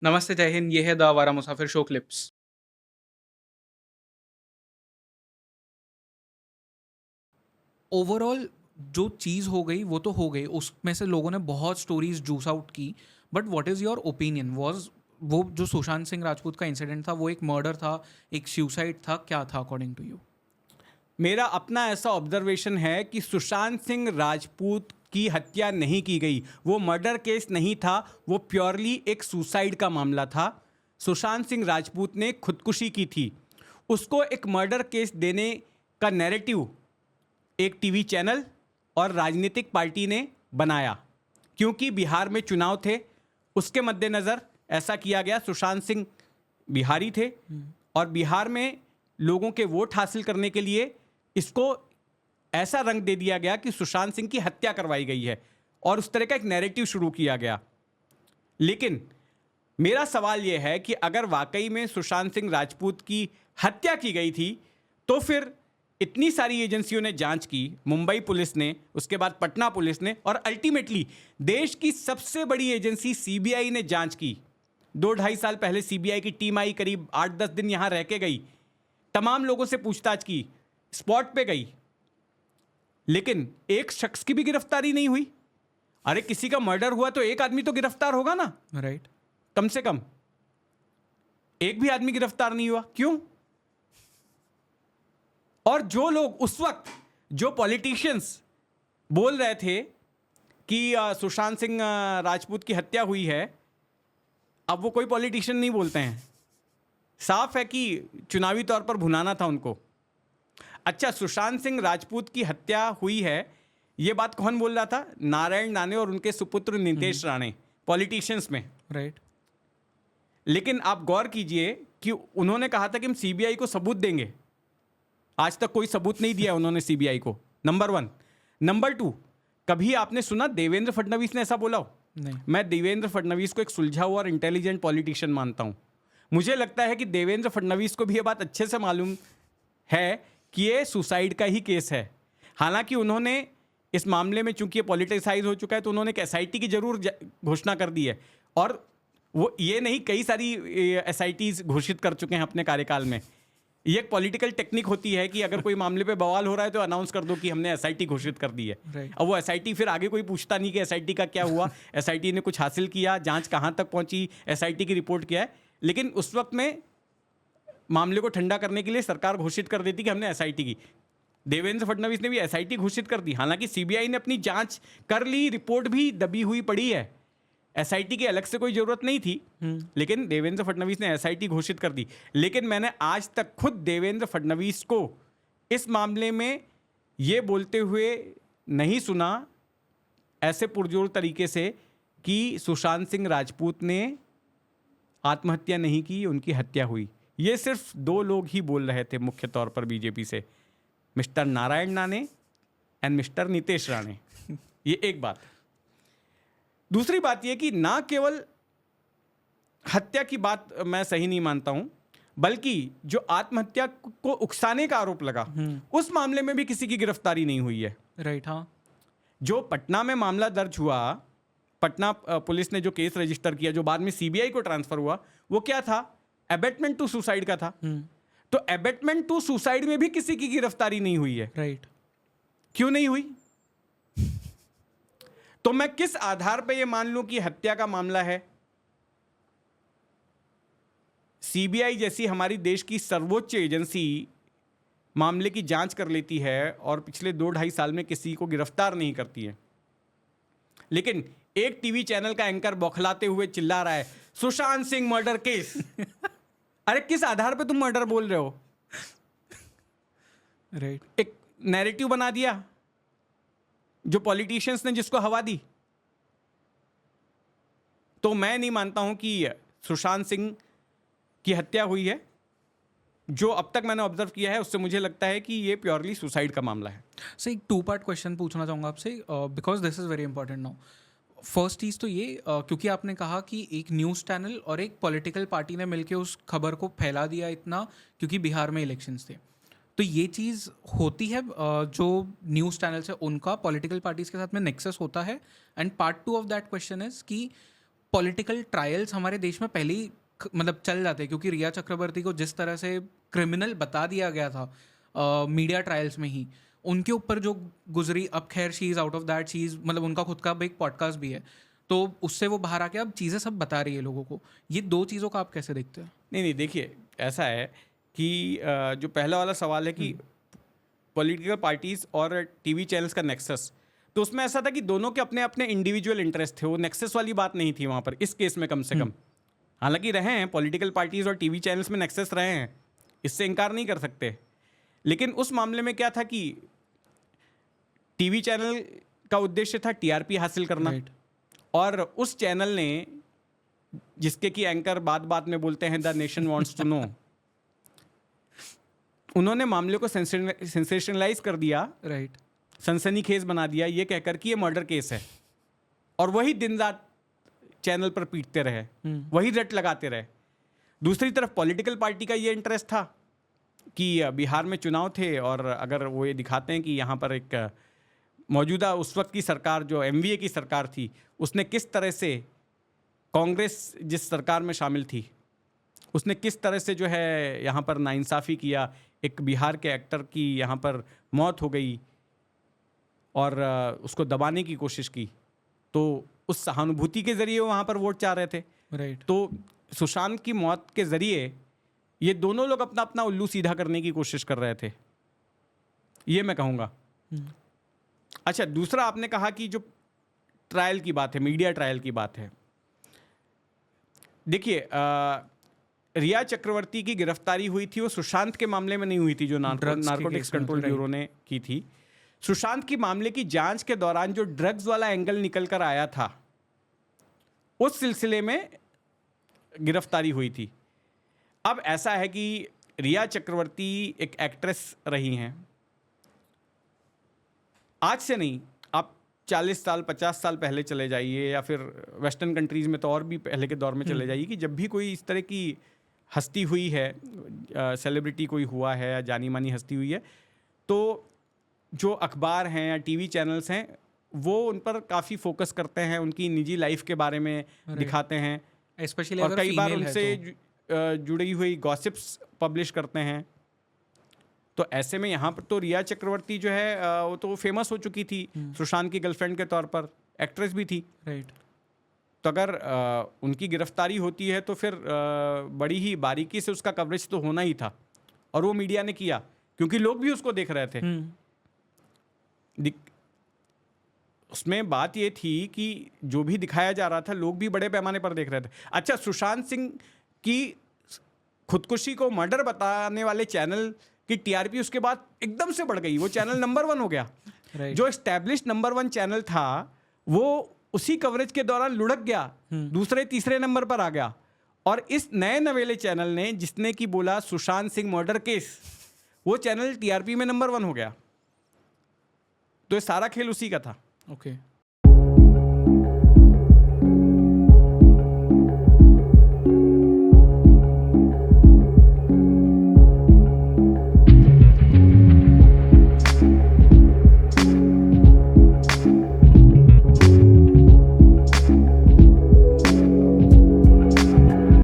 नमस्ते, जय हिंद। ये है द आवारा मुसाफिर शो क्लिप्स। ओवरऑल जो चीज़ हो गई वो तो हो गई, उसमें से लोगों ने बहुत स्टोरीज जूस आउट की। But what is your opinion? Was वो जो सुशांत सिंह राजपूत का इंसिडेंट था वो एक मर्डर था, एक सुसाइड था, क्या था अकॉर्डिंग टू यू? मेरा अपना ऐसा ऑब्जर्वेशन है कि सुशांत सिंह राजपूत की हत्या नहीं की गई। वो मर्डर केस नहीं था, वो प्योरली एक सुसाइड का मामला था। सुशांत सिंह राजपूत ने खुदकुशी की थी। उसको एक मर्डर केस देने का नैरेटिव एक टीवी चैनल और राजनीतिक पार्टी ने बनाया, क्योंकि बिहार में चुनाव थे। उसके मद्देनज़र ऐसा किया गया। सुशांत सिंह बिहारी थे और बिहार में लोगों के वोट हासिल करने के लिए इसको ऐसा रंग दे दिया गया कि सुशांत सिंह की हत्या करवाई गई है और उस तरह का एक नैरेटिव शुरू किया गया। लेकिन मेरा सवाल यह है कि अगर वाकई में सुशांत सिंह राजपूत की हत्या की गई थी तो फिर इतनी सारी एजेंसियों ने जांच की, मुंबई पुलिस ने, उसके बाद पटना पुलिस ने, और अल्टीमेटली देश की सबसे बड़ी एजेंसी सीबीआई ने जांच की। 2-2.5 साल पहले सीबीआई की टीम आई, करीब 8-10 दिन यहां रह के गई, तमाम लोगों से पूछताछ की, स्पॉट पे गई, लेकिन एक शख्स की भी गिरफ्तारी नहीं हुई। अरे किसी का मर्डर हुआ तो एक आदमी तो गिरफ्तार होगा ना, राइट। कम से कम। एक भी आदमी गिरफ्तार नहीं हुआ, क्यों? और जो लोग उस वक्त, जो पॉलिटिशियंस बोल रहे थे कि सुशांत सिंह राजपूत की हत्या हुई है, अब वो कोई पॉलिटिशियन नहीं बोलते हैं। साफ है कि चुनावी तौर पर भुनाना था उनको। अच्छा, सुशांत सिंह राजपूत की हत्या हुई है, ये बात कौन बोल रहा था? नारायण राणे और उनके सुपुत्र नितेश राणे, पॉलिटिशियंस में। राइट। लेकिन आप गौर कीजिए कि उन्होंने कहा था कि हम सीबीआई को सबूत देंगे। आज तक कोई सबूत नहीं दिया उन्होंने सीबीआई को, नंबर 1। नंबर 2, कभी आपने सुना देवेंद्र फडणवीस ने ऐसा बोला हो? नहीं। मैं देवेंद्र फडणवीस को एक सुलझा हुआ और इंटेलिजेंट पॉलिटिशियन मानता हूं। मुझे लगता है कि देवेंद्र फडणवीस को भी यह बात अच्छे से मालूम है कि ये सुसाइड का ही केस है। हालांकि उन्होंने इस मामले में, चूंकि ये पॉलिटिसाइज हो चुका है, तो उन्होंने एक एसआईटी की जरूर घोषणा कर दी है। और वो ये नहीं, कई सारी एसआईटीज घोषित कर चुके हैं अपने कार्यकाल में। ये एक पॉलिटिकल टेक्निक होती है कि अगर कोई मामले पे बवाल हो रहा है तो अनाउंस कर दो कि हमने एसआईटी घोषित कर दी है। Right. अब वो एसआईटी फिर आगे कोई पूछता नहीं कि एसआईटी का क्या हुआ, एसआईटी ने कुछ हासिल किया, जांच कहां तक पहुंची, एसआईटी की रिपोर्ट क्या है। लेकिन उस वक्त में मामले को ठंडा करने के लिए सरकार घोषित कर देती कि हमने एसआईटी की। देवेंद्र फडणवीस ने भी एसआईटी घोषित कर दी। हालांकि सीबीआई ने अपनी जांच कर ली, रिपोर्ट भी दबी हुई पड़ी है, एसआईटी की अलग से कोई जरूरत नहीं थी। लेकिन देवेंद्र फडणवीस ने एसआईटी घोषित कर दी। लेकिन मैंने आज तक खुद देवेंद्र फडणवीस को इस मामले में यह बोलते हुए नहीं सुना, ऐसे पुरजोर तरीके से, कि सुशांत सिंह राजपूत ने आत्महत्या नहीं की, उनकी हत्या हुई। ये सिर्फ 2 लोग ही बोल रहे थे मुख्य तौर पर बीजेपी से, mister Narayan Rane and mister Nitesh Rane. ये एक बात। दूसरी बात यह कि ना केवल हत्या की बात मैं सही नहीं मानता हूं, बल्कि जो आत्महत्या को उकसाने का आरोप लगा, उस मामले में भी किसी की गिरफ्तारी नहीं हुई है। राइट। हाँ। जो पटना में मामला दर्ज हुआ, पटना पुलिस ने जो केस रजिस्टर किया, जो बाद में सीबीआई को ट्रांसफर हुआ, वो क्या था? एबेटमेंट टू सुसाइड का था। तो एबेटमेंट टू सुसाइड में भी किसी की गिरफ्तारी नहीं हुई है। राइट। क्यों नहीं हुई? तो मैं किस आधार पर यह मान लूं कि हत्या का मामला है? सीबीआई जैसी हमारी देश की सर्वोच्च एजेंसी मामले की जांच कर लेती है और पिछले 2-2.5 साल में किसी को गिरफ्तार नहीं करती है। लेकिन एक टीवी चैनल का एंकर बौखलाते हुए चिल्ला रहा है, सुशांत सिंह मर्डर केस। अरे किस आधार पे तुम मर्डर बोल रहे हो? राइट। एक नैरेटिव बना दिया, जो पॉलिटिशियंस ने जिसको हवा दी। तो मैं नहीं मानता हूं कि सुशांत सिंह की हत्या हुई है। जो अब तक मैंने ऑब्जर्व किया है उससे मुझे लगता है कि ये प्योरली सुसाइड का मामला है। सर, एक 2 पार्ट क्वेश्चन पूछना चाहूँगा आपसे, because this is very important now. First चीज़ तो ये, क्योंकि आपने कहा कि एक न्यूज़ चैनल और एक पॉलिटिकल पार्टी ने मिलकर उस खबर को फैला दिया इतना, क्योंकि बिहार में इलेक्शंस थे। तो ये चीज़ होती है, जो न्यूज़ चैनल्स है उनका पॉलिटिकल पार्टीज के साथ में नेक्सस होता है। And part 2 of that question is कि पॉलिटिकल ट्रायल्स हमारे देश में पहले ही मतलब चल जाते हैं, क्योंकि रिया चक्रवर्ती को जिस तरह से क्रिमिनल बता दिया गया था मीडिया ट्रायल्स में ही, उनके ऊपर जो गुजरी, अब खैर she is out of that, she is मतलब उनका खुद का एक पॉडकास्ट भी है, तो उससे वो बाहर आके अब चीज़ें सब बता रही है लोगों को। ये दो चीज़ों का आप कैसे देखते हैं? नहीं, देखिए ऐसा है कि जो पहला वाला सवाल है कि पॉलिटिकल पार्टीज और टीवी चैनल्स का नेक्सस, तो उसमें ऐसा था कि दोनों के अपने अपने इंडिविजुअल इंटरेस्ट थे, वो नेक्सस वाली बात नहीं थी वहाँ पर, इस केस में कम से कम। हालांकि रहे हैं पॉलिटिकल पार्टीज और टीवी चैनल्स में नेक्सस रहे हैं, इससे इनकार नहीं कर सकते, लेकिन उस मामले में क्या था कि टीवी चैनल का उद्देश्य था टीआरपी हासिल करना, राइट। और उस चैनल ने, जिसके की एंकर बात बात में बोलते हैं the nation wants to know, उन्होंने मामले को सेंसेशनलाइज कर दिया, राइट। सनसनीखेज बना दिया, ये कहकर कि ये मर्डर केस है, और वही दिन रात चैनल पर पीटते रहे, वही रट लगाते रहे। दूसरी तरफ पॉलिटिकल पार्टी का ये इंटरेस्ट था कि बिहार में चुनाव थे, और अगर वो ये दिखाते हैं कि यहाँ पर एक मौजूदा उस वक्त की सरकार, जो एमवीए की सरकार थी, उसने किस तरह से, कांग्रेस जिस सरकार में शामिल थी, उसने किस तरह से जो है यहाँ पर नाइंसाफ़ी किया, एक बिहार के एक्टर की यहाँ पर मौत हो गई और उसको दबाने की कोशिश की, तो उस सहानुभूति के ज़रिए वो वहाँ पर वोट चाह रहे थे। राइट। तो सुशांत की मौत के ज़रिए ये दोनों लोग अपना अपना उल्लू सीधा करने की कोशिश कर रहे थे, ये मैं कहूँगा। अच्छा, दूसरा आपने कहा कि जो ट्रायल की बात है, मीडिया ट्रायल की बात है, देखिए रिया चक्रवर्ती की गिरफ्तारी हुई थी, वो सुशांत के मामले में नहीं हुई थी, जो नारकोटिक्स कंट्रोल ब्यूरो ने की थी। सुशांत की मामले की जांच के दौरान जो ड्रग्स वाला एंगल निकल कर आया था, उस सिलसिले में गिरफ्तारी हुई थी। अब ऐसा है कि रिया चक्रवर्ती एक एक्ट्रेस रही हैं, आज से नहीं, आप 40 साल 50 साल पहले चले जाइए, या फिर वेस्टर्न कंट्रीज़ में तो और भी पहले के दौर में चले जाइए, कि जब भी कोई इस तरह की हस्ती हुई है, सेलिब्रिटी कोई हुआ है या जानी मानी हस्ती हुई है, तो जो अखबार हैं या टीवी चैनल्स हैं, वो उन पर काफ़ी फोकस करते हैं, उनकी निजी लाइफ के बारे में दिखाते हैं, स्पेशली और कई बार उनसे जुड़ी हुई गॉसिप्स पब्लिश करते हैं। तो ऐसे में यहाँ पर तो रिया चक्रवर्ती जो है वो तो फेमस हो चुकी थी, सुशांत की गर्लफ्रेंड के तौर पर, एक्ट्रेस भी थी। राइट। तो अगर उनकी गिरफ्तारी होती है तो फिर बड़ी ही बारीकी से उसका कवरेज तो होना ही था, और वो मीडिया ने किया, क्योंकि लोग भी उसको देख रहे थे। उसमें बात ये थी कि जो भी दिखाया जा रहा था, लोग भी बड़े पैमाने पर देख रहे थे। अच्छा, सुशांत सिंह की खुदकुशी को मर्डर बताने वाले चैनल की टीआरपी उसके बाद एकदम से बढ़ गई, वो चैनल नंबर 1 हो गया। जो एस्टैब्लिश्ड नंबर 1 चैनल था, वो उसी कवरेज के दौरान लुढ़क गया, दूसरे तीसरे नंबर पर आ गया। और इस नए नवेले चैनल ने, जिसने कि बोला सुशांत सिंह मर्डर केस, वो चैनल टीआरपी में नंबर 1 हो गया। तो ये सारा खेल उसी का था। ओके।